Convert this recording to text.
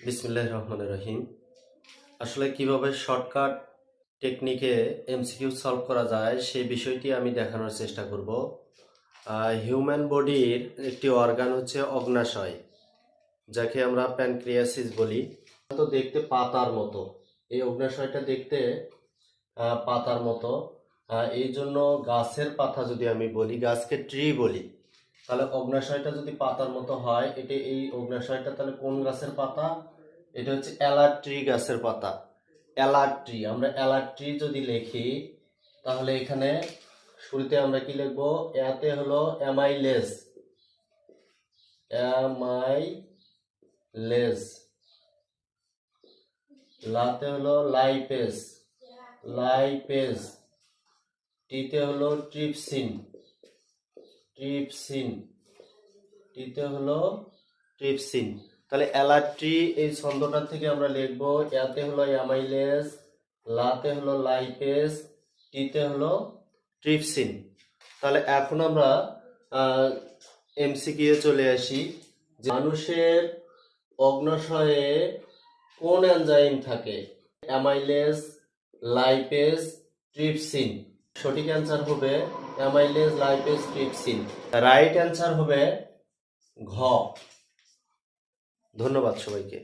বিসমিল্লাহির রহমানির রহিম। আসলে কিভাবে শর্টকাট টেকনিকে এমসিকিউ সলভ করা যায় সেই বিষয়টি আমি দেখানোর চেষ্টা করব। হিউম্যান বডির একটি অর্গান হচ্ছে অগ্ন্যাশয়, যাকে আমরা প্যানক্রিয়াসিস বলি। তো দেখতে পাতার মতো, এই অগ্ন্যাশয়টা দেখতে পাতার মতো। এই জন্য গাছের পাতা যদি আমি বলি, গাছকে ট্রি বলি, তাহলে অগ্ন্যাশয়টা যদি পাতার মতো হয়, এই অগ্ন্যাশয়টা তাহলে কোন গাছের পাতা? এটা হচ্ছে অ্যালার ট্রি গাছের পাতা। অ্যালার ট্রি, আমরা অ্যালার ট্রি যদি লিখি তাহলে এখানে শুরুতে আমরা কি লিখবো? এতে হলো অ্যামাইলেজ, অ্যামাইলেজ, লাতে হলো লাইপেজ, লাইপেজ, টিতে হলো ট্রিপসিন, ট্রিপসিন, টিতে হলো ট্রিপসিন। তাহলে অ্যালার্ট্রি এই ছন্দটা থেকে আমরা লিখবো, এতে হলো অ্যামাইলেজ, লাতে হলো লাইপেজ, টিতে হলো ট্রিপসিন। তাহলে এখন আমরা এমসিকিউ চলে আসি যে মানুষের অগ্ন্যাশয়ে কোন এনজাইম থাকে? Amylase, lipase, trypsin. সঠিক অ্যান্সার হবে amylase, lipase, trypsin. Right answer হবে ঘ। ধন্যবাদ সবাইকে।